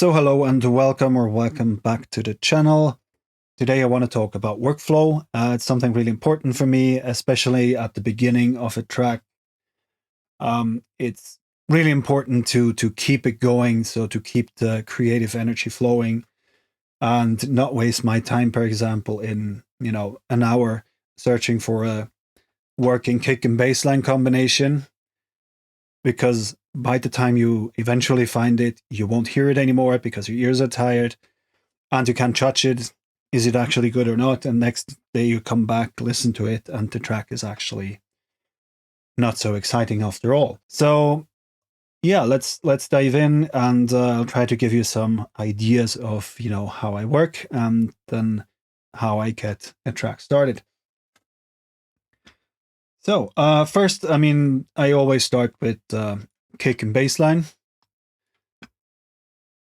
So hello and welcome back to the channel. Today I want to talk about workflow. It's something really important for me, especially at the beginning of a track. It's really important to keep it going, so to keep the creative energy flowing and not waste my time, for example, in an hour searching for a working kick and bass line combination, because by the time you eventually find it, you won't hear it anymore because your ears are tired and you can't judge it. Is it actually good or not? And next day you come back, listen to it, and the track is actually not so exciting after all. So yeah, let's dive in, and I'll try to give you some ideas of how I work and then how I get a track started. So first, I always start with kick and bass line.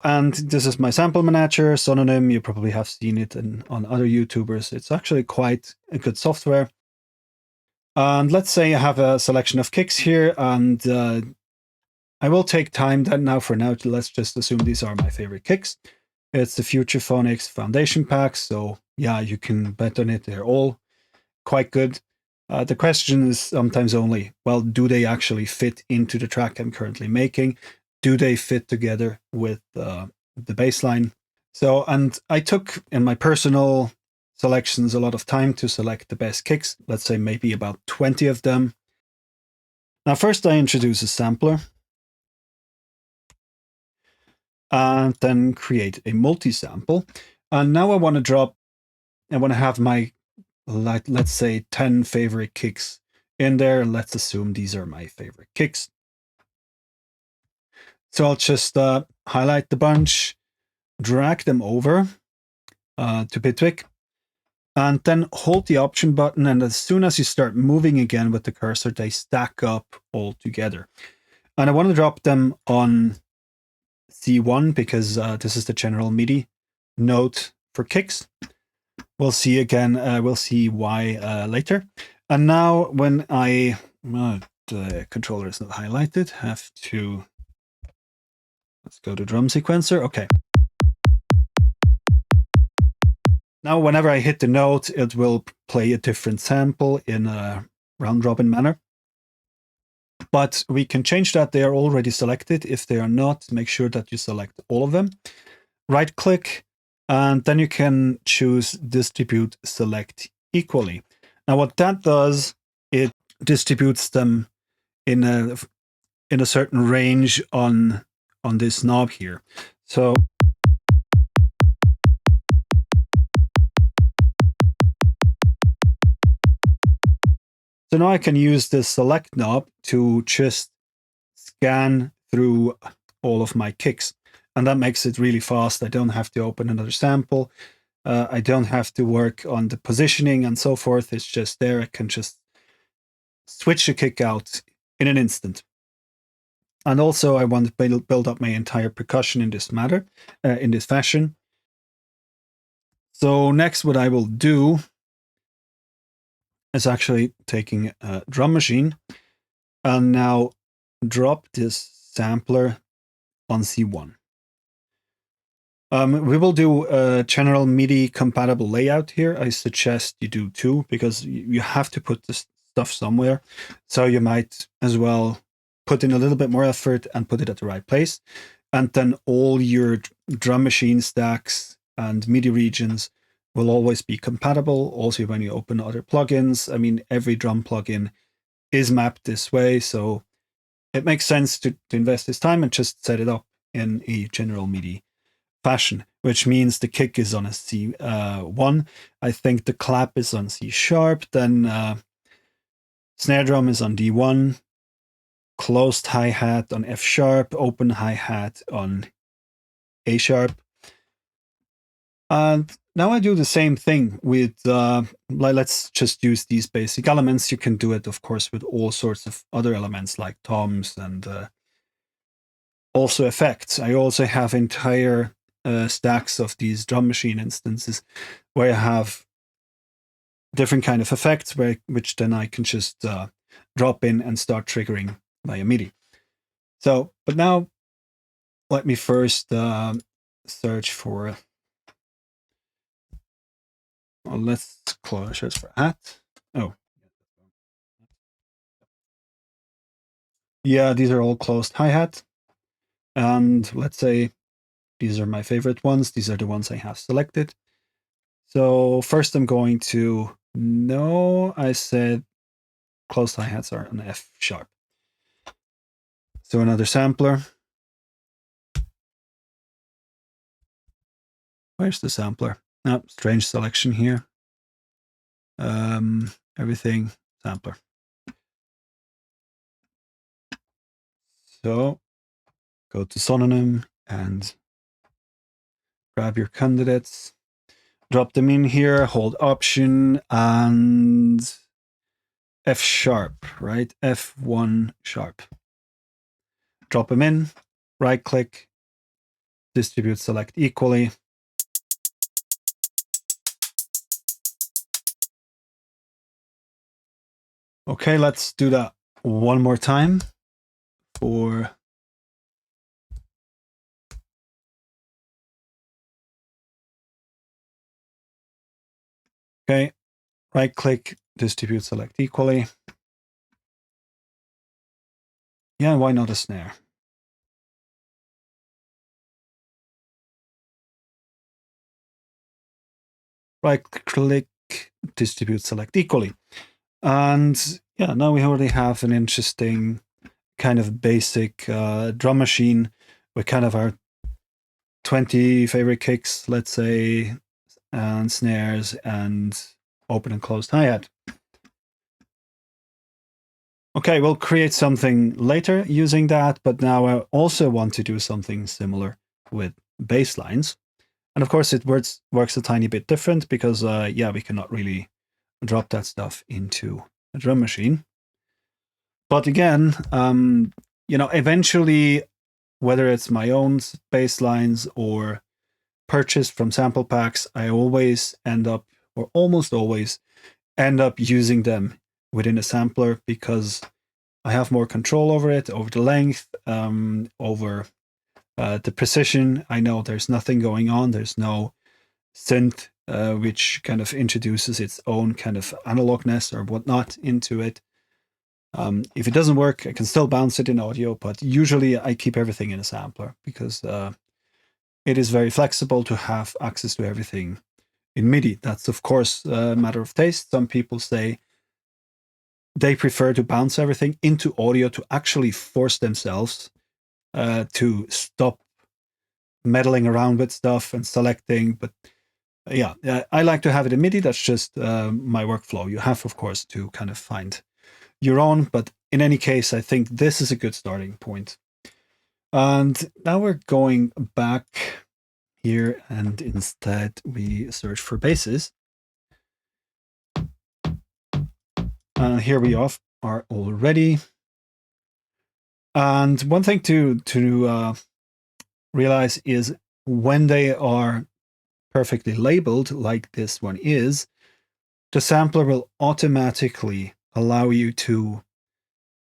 And this is my sample manager, Synonym. You probably have seen it on other YouTubers. It's actually quite a good software. And let's say I have a selection of kicks here, and I will take time then now for now. Let's just assume these are my favorite kicks. It's the Future Phonics Foundation Packs. So yeah, you can bet on it. They're all quite good. The question is sometimes only, well, do they actually fit into the track I'm currently making? Do they fit together with the bass line? So, and I took in my personal selections a lot of time to select the best kicks. Let's say maybe about 20 of them. Now, first I introduce a sampler and then create a multi-sample. And now I want to have my, let's say 10 favorite kicks in there. Let's assume these are my favorite kicks. So I'll just highlight the bunch, drag them over to Bitwig, and then hold the Option button. And as soon as you start moving again with the cursor, they stack up all together. And I want to drop them on C1 because this is the general MIDI note for kicks. We'll see again. We'll see why later. And now when the controller is not highlighted, let's go to drum sequencer. Okay. Now, whenever I hit the note, it will play a different sample in a round robin manner. But we can change that. They are already selected. If they are not, make sure that you select all of them. Right click, and then you can choose distribute select equally. Now, what that does, it distributes them in a certain range on this knob here. So now I can use this select knob to just scan through all of my kicks. And that makes it really fast. I don't have to open another sample. I don't have to work on the positioning and so forth. It's just there. I can just switch a kick out in an instant. And also I want to build up my entire percussion in this fashion. So next what I will do is actually taking a drum machine and now drop this sampler on C1. We will do a general MIDI compatible layout here. I suggest you do too, because you have to put this stuff somewhere. So you might as well put in a little bit more effort and put it at the right place. And then all your drum machine stacks and MIDI regions will always be compatible. Also, when you open other plugins, I mean, every drum plugin is mapped this way. So it makes sense to invest this time and just set it up in a general MIDI fashion, which means the kick is on a C1. I think the clap is on C sharp. Then snare drum is on D1. Closed hi-hat on F sharp. Open hi-hat on A sharp. And now I do the same thing with, let's just use these basic elements. You can do it, of course, with all sorts of other elements like toms and also effects. I also have entire stacks of these drum machine instances where I have different kind of effects, which then I can just drop in and start triggering via MIDI. So, but now let me first search for, well, let's search for hat. Oh. Yeah, these are all closed hi-hat. And let's say these are my favorite ones. These are the ones I have selected. So first I'm going to, no, I said closed hi-hats are an F sharp. So another sampler. Where's the sampler? Oh, strange selection here. Everything sampler. So go to synonym and grab your candidates, drop them in here, hold option and F sharp, right? F1 sharp. Drop them in, right click, distribute select equally. Okay, let's do that one more time for okay, right click, distribute select equally. Yeah, why not a snare? Right click, distribute select equally. And yeah, now we already have an interesting kind of basic drum machine with kind of our 20 favorite kicks, let's say, and snares and open and closed hi-hat. Okay, we'll create something later using that, but now I also want to do something similar with bass lines. And of course, it works a tiny bit different because, yeah, we cannot really drop that stuff into a drum machine. But again, eventually, whether it's my own bass lines or purchased from sample packs, I always end up, or almost always, end up using them within a sampler because I have more control over it, over the length, over the precision. I know there's nothing going on. There's no synth, which kind of introduces its own kind of analogness or whatnot into it. If it doesn't work, I can still bounce it in audio, but usually I keep everything in a sampler because it is very flexible to have access to everything in MIDI. That's, of course, a matter of taste. Some people say they prefer to bounce everything into audio to actually force themselves to stop meddling around with stuff and selecting. But yeah, I like to have it in MIDI. That's just my workflow. You have, of course, to kind of find your own. But in any case, I think this is a good starting point. And now we're going back here, and instead we search for basses. And here we are already. And one thing to realize is when they are perfectly labeled, like this one is, the sampler will automatically allow you to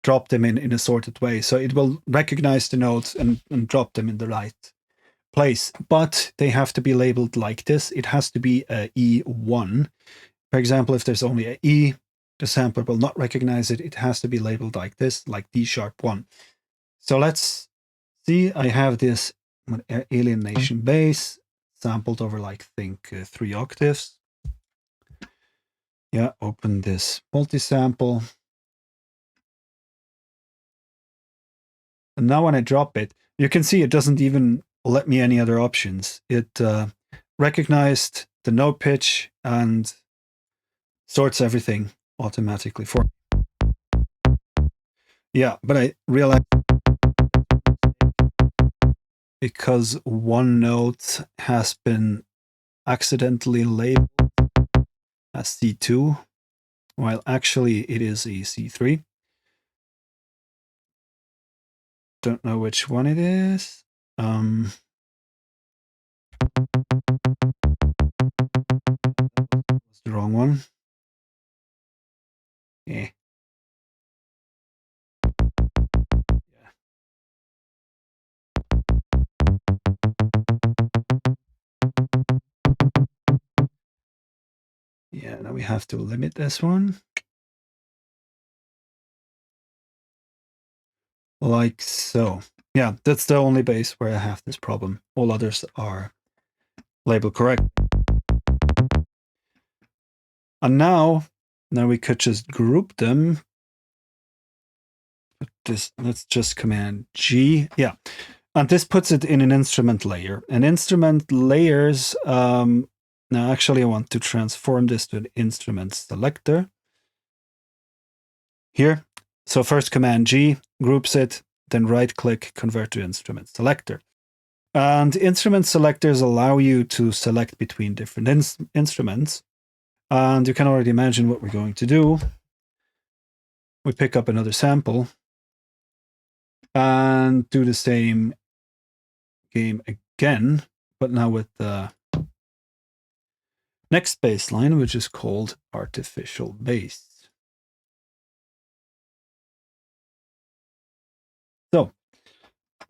drop them in a sorted way. So it will recognize the notes and drop them in the right place. But they have to be labeled like this. It has to be a E1. For example, if there's only a E, the sampler will not recognize it. It has to be labeled like this, like D sharp 1. So let's see. I have this Alien Nation bass sampled over, like, think 3 octaves. Yeah, open this multi-sample. And now when I drop it, you can see it doesn't even let me any other options. It recognized the note pitch and sorts everything automatically for me. Yeah, but I realized because one note has been accidentally labeled as C2, while actually it is a C3. Don't know which one it is. That was the wrong one. Yeah. we have to limit this one. Like so. Yeah, that's the only bass where I have this problem. All others are labeled correct. And now we could just group them. Let's just Command G. Yeah. And this puts it in an instrument layer. And instrument layers, now actually I want to transform this to an instrument selector. Here. So first Command G groups it, then right click, convert to instrument selector. And instrument selectors allow you to select between different instruments. And you can already imagine what we're going to do. We pick up another sample and do the same game again, but now with the next bass line, which is called artificial bass. So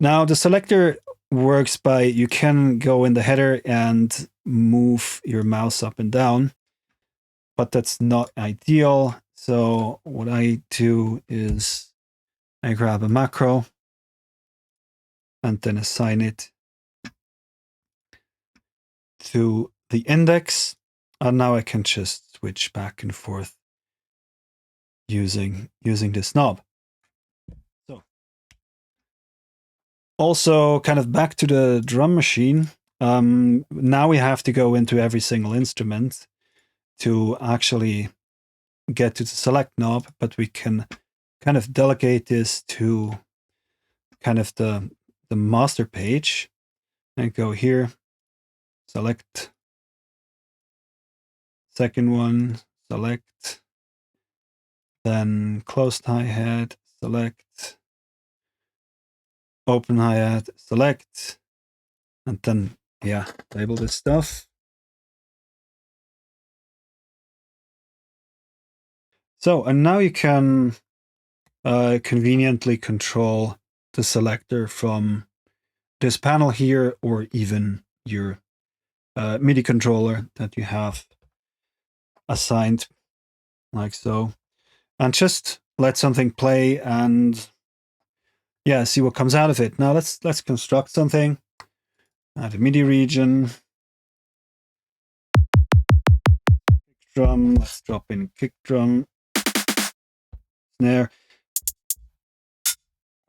now the selector works by, you can go in the header and move your mouse up and down, but that's not ideal. So what I do is I grab a macro and then assign it to the index. And now I can just switch back and forth using this knob. So also kind of back to the drum machine. Now we have to go into every single instrument to actually get to the select knob, but we can kind of delegate this to kind of the master page and go here, select, second one, select, then closed hi-hat, select, open hi-hat, select, and then, yeah, label this stuff. So, and now you can conveniently control the selector from this panel here, or even your MIDI controller that you have assigned, like so. And just let something play and yeah, see what comes out of it. Now let's construct something. Add a MIDI region. Kick drum. Let's drop in kick drum. Snare.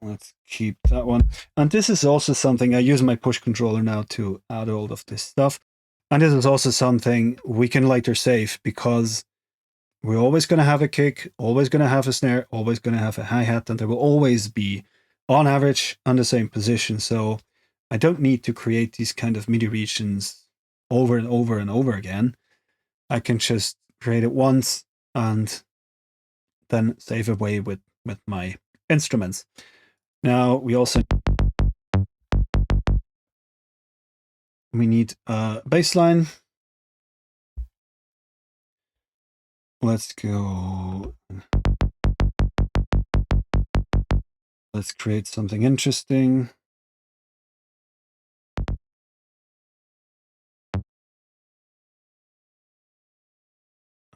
Let's keep that one. And this is also something I use my push controller now to add all of this stuff. And this is also something we can later save, because we're always going to have a kick, always going to have a snare, always going to have a hi-hat, and they will always be on average on the same position. So I don't need to create these kind of MIDI regions over and over and over again. I can just create it once and then save away with my instruments. Now we also need a bass line. Let's go. Let's create something interesting.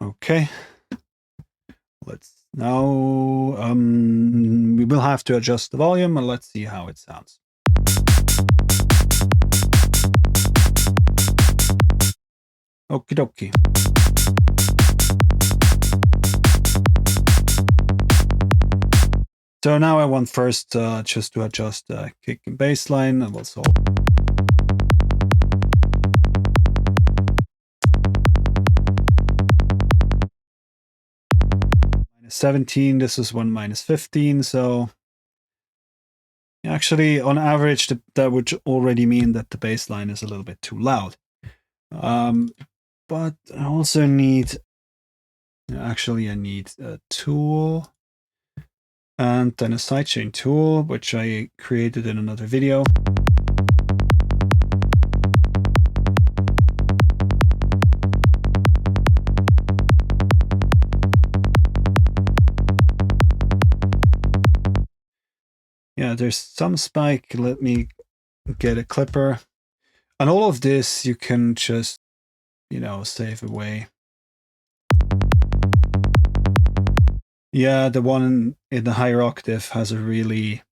Okay. Let's now, we will have to adjust the volume, and let's see how it sounds. Okie dokie. So now I want first just to adjust the kick and bass line, and also -17, this is one -15, so actually on average that would already mean that the bass line is a little bit too loud. But I also need, actually I need a tool and then a sidechain tool, which I created in another video. Yeah, there's some spike. Let me get a clipper. And all of this you can just, save away. Yeah, the one in the higher octave has a really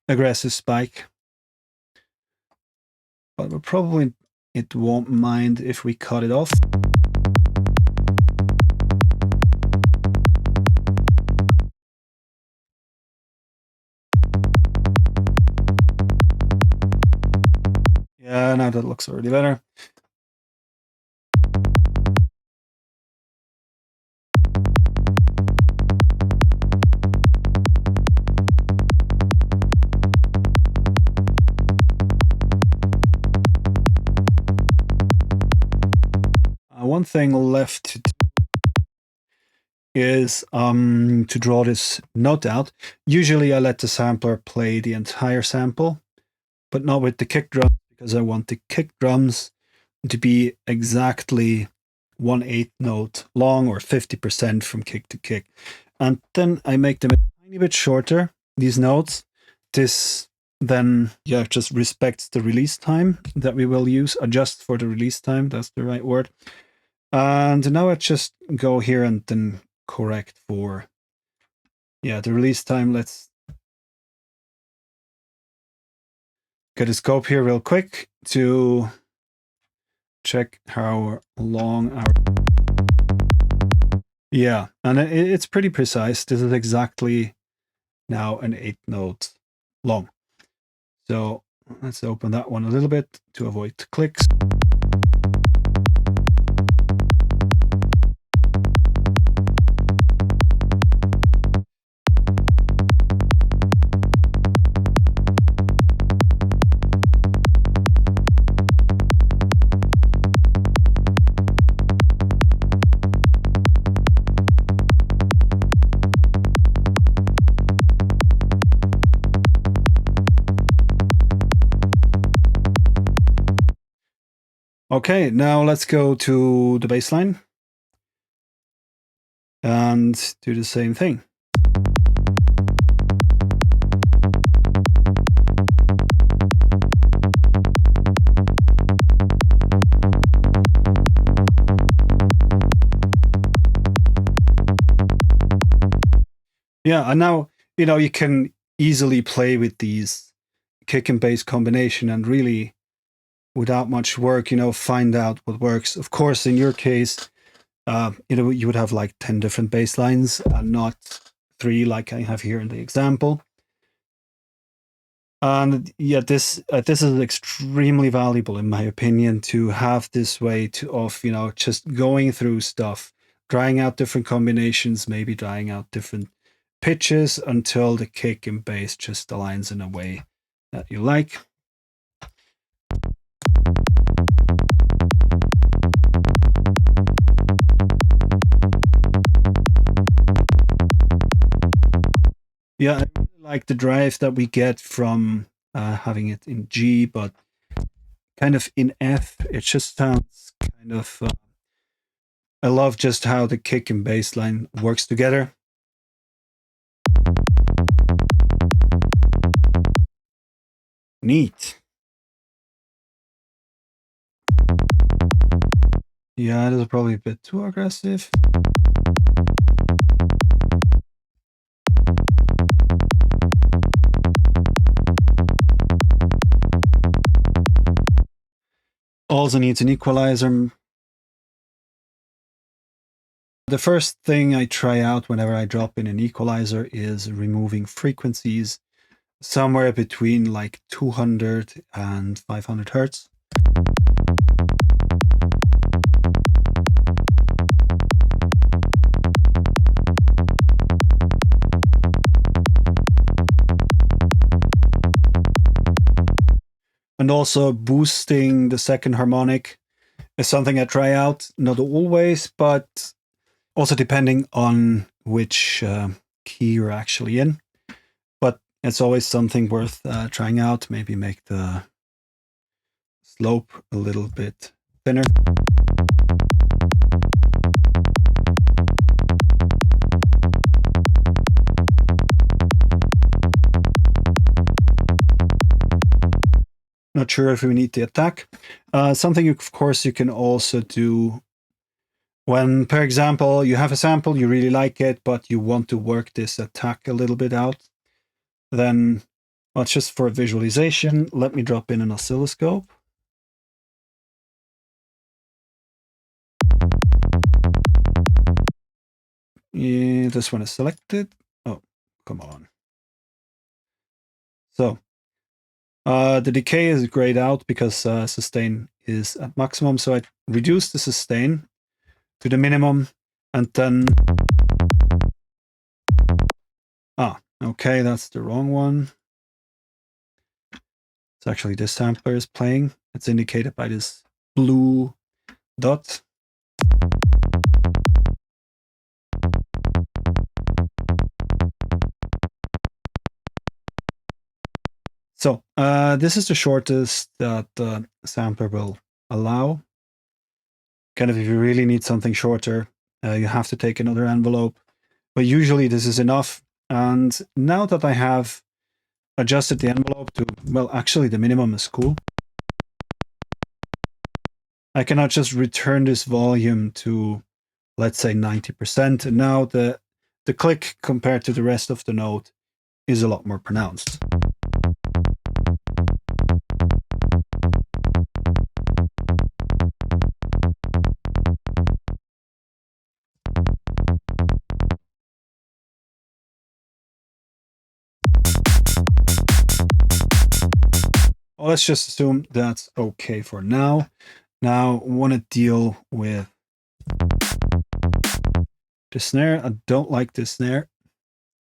aggressive spike. But probably it won't mind if we cut it off. Yeah, now that looks already better. One thing left to do is to draw this note out. Usually I let the sampler play the entire sample, but not with the kick drum, because I want the kick drums to be exactly 1/8 note long, or 50% from kick to kick. And then I make them a tiny bit shorter, these notes. This then, yeah, just respects the release time that we will use, adjust for the release time, that's the right word. And now I just go here and then correct for, yeah, the release time. Let's get a scope here real quick to check how long our... Yeah, and it's pretty precise. This is exactly now an 8 note long. So let's open that one a little bit to avoid clicks. Okay, now let's go to the bass line and do the same thing. Yeah, and now, you can easily play with these kick and bass combination and really, without much work, find out what works. Of course, in your case, you would have like 10 different bass lines and not 3 like I have here in the example. And yeah, this is extremely valuable, in my opinion, to have this way of just going through stuff, trying out different combinations, maybe trying out different pitches until the kick and bass just aligns in a way that you like. Yeah, I really like the drive that we get from having it in G, but kind of in F. It just sounds kind of... I love just how the kick and bass line works together. Neat. Yeah, this is probably a bit too aggressive. Also needs an equalizer. The first thing I try out whenever I drop in an equalizer is removing frequencies somewhere between like 200 and 500 hertz. And also boosting the second harmonic is something I try out, not always, but also depending on which key you're actually in. But it's always something worth trying out. Maybe make the slope a little bit thinner. Not sure if we need the attack. Something, of course, you can also do When, for example, you have a sample, you really like it, but you want to work this attack a little bit out, then, well, just for visualization, let me drop in an oscilloscope. Yeah, this one is selected. Oh, come on. So the decay is grayed out because sustain is at maximum. So I reduce the sustain to the minimum, and then okay, that's the wrong one. It's actually this sampler is playing. It's indicated by this blue dot. So this is the shortest that the sampler will allow. Kind of, if you really need something shorter, you have to take another envelope. But usually this is enough. And now that I have adjusted the envelope to, well, actually the minimum is cool, I cannot just return this volume to, let's say, 90%. And now the click compared to the rest of the note is a lot more pronounced. Well, let's just assume that's okay for now. Now, I want to deal with the snare. I don't like this snare,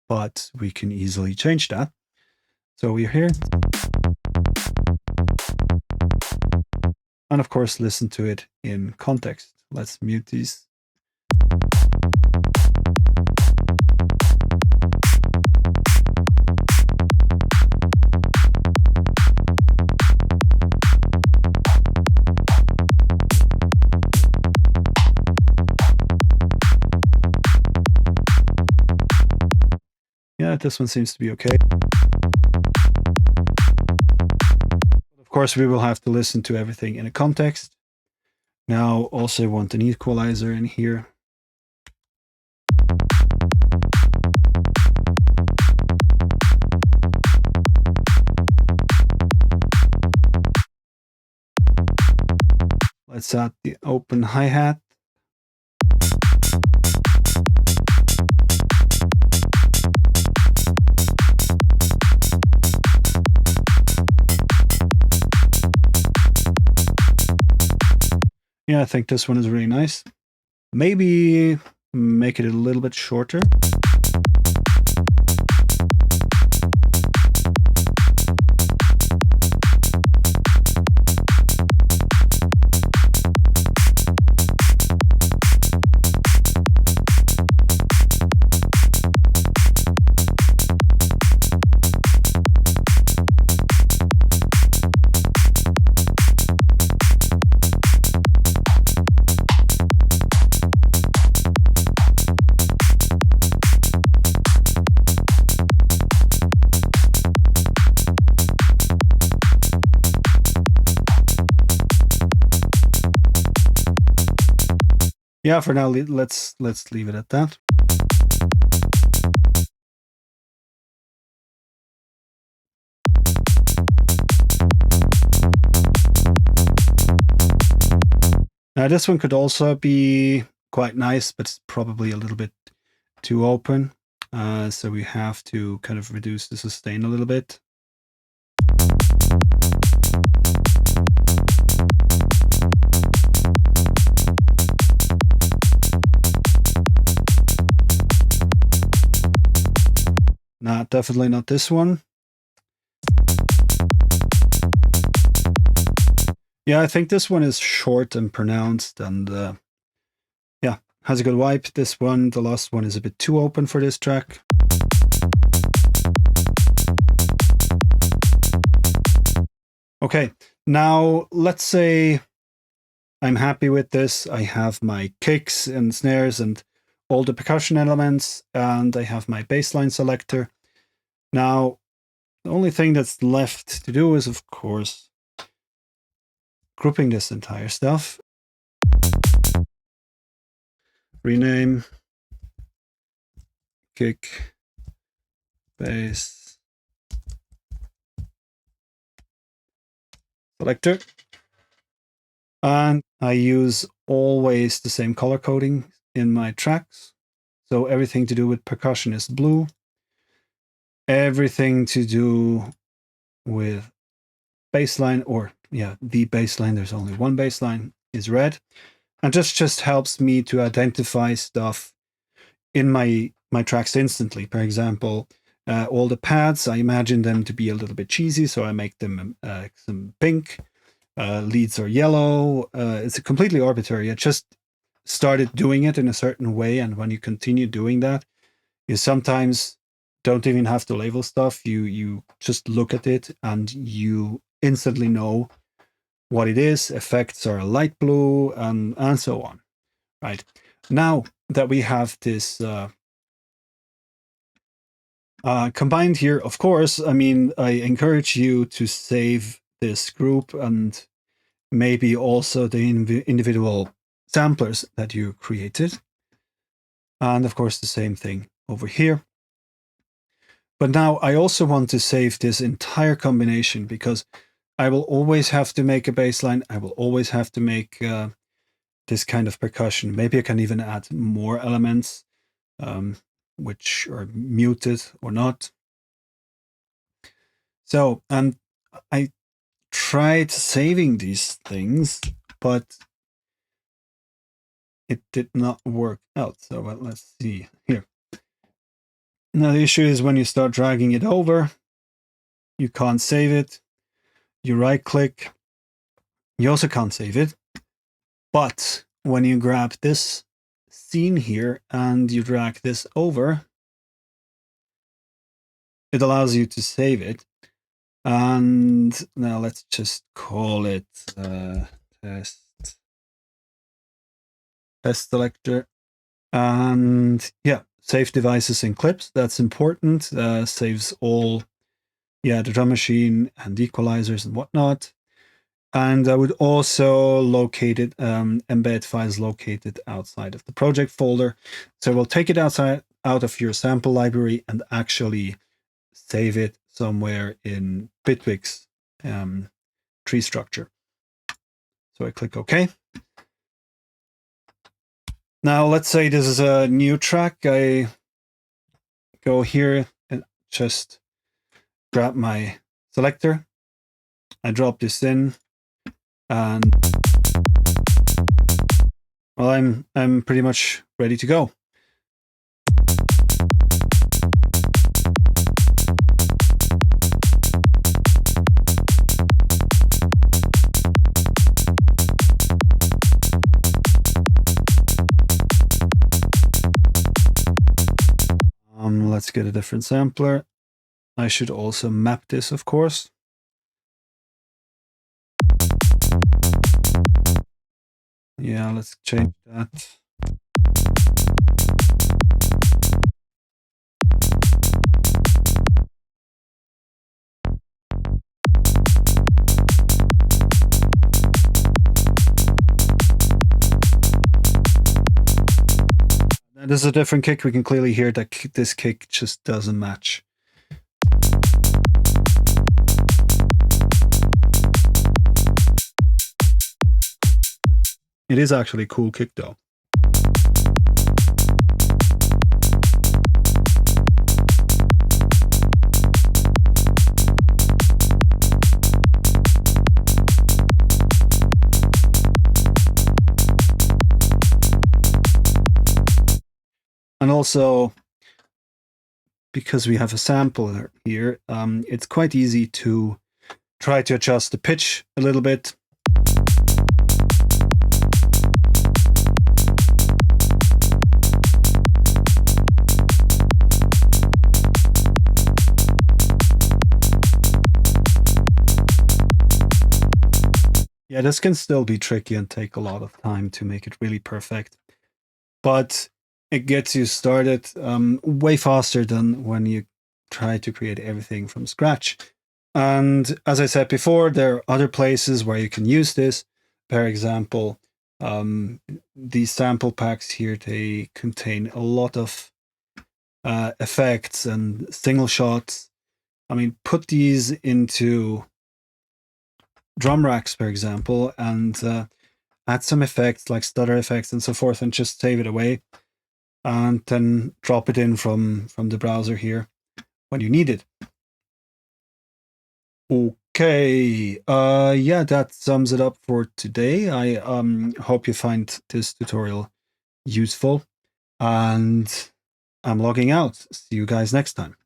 but we can easily change that. So we're here. And of course, listen to it in context. Let's mute these. Yeah, this one seems to be okay. Of course, we will have to listen to everything in a context. Now, also want an equalizer in here. Let's add the open hi-hat. Yeah, I think this one is really nice. Maybe make it a little bit shorter. Yeah, for now, let's leave it at that. Now, this one could also be quite nice, but it's probably a little bit too open. So we have to kind of reduce the sustain a little bit. Nah, definitely not this one. Yeah, I think this one is short and pronounced, and yeah, has a good vibe. This one, the last one, is a bit too open for this track. Okay, now let's say I'm happy with this. I have my kicks and snares and all the percussion elements, and I have my bassline selector. Now, the only thing that's left to do is, of course, grouping this entire stuff. rename, kick, bass, selector. And I use always the same color coding in my tracks. So everything to do with percussion is blue. Everything to do with bassline, or the bassline, there's only one bassline, is red. And just helps me to identify stuff in my tracks instantly. For example, all the pads, I imagine them to be a little bit cheesy, so I make them some pink. Leads are yellow. It's completely arbitrary. I just started doing it in a certain way, and when you continue doing that, you sometimes don't even have to label stuff. You just look at it and you instantly know what it is. Effects are light blue, and so on. Right now that we have this combined here, of course, I mean, I encourage you to save this group and maybe also the individual samplers that you created. And of course, the same thing over here. But now I also want to save this entire combination, because I will always have to make a bass line. I will always have to make this kind of percussion. Maybe I can even add more elements, which are muted or not. So, and I tried saving these things, but it did not work out. So let's see here. Now the issue is when you start dragging it over, you can't save it. You right click, you also can't save it. But when you grab this scene here and you drag this over, it allows you to save it. And now let's just call it test selector. And yeah, save devices and clips. That's important. Saves all, the drum machine and equalizers and whatnot. And I would also locate it, embed files located outside of the project folder. So we'll take it out of your sample library and actually save it somewhere in Bitwig's tree structure. So I click OK. Now let's say this is a new track. I go here and just grab my selector. I drop this in, and well, I'm pretty much ready to go. Let's get a different sampler. I should also map this, of course. Yeah, let's change that. This is a different kick. We can clearly hear that this kick just doesn't match. It is actually a cool kick though. And also, because we have a sampler here, it's quite easy to try to adjust the pitch a little bit. Yeah, this can still be tricky and take a lot of time to make it really perfect. But it gets you started way faster than when you try to create everything from scratch. And as I said before, there are other places where you can use this. For example, These sample packs here, they contain a lot of effects and single shots. I mean, put these into drum racks, for example, and add some effects like stutter effects and so forth, and just save it away, and then drop it in from the browser here when you need it. Okay, yeah, that sums it up for today. I hope you find this tutorial useful, and I'm logging out. See you guys next time.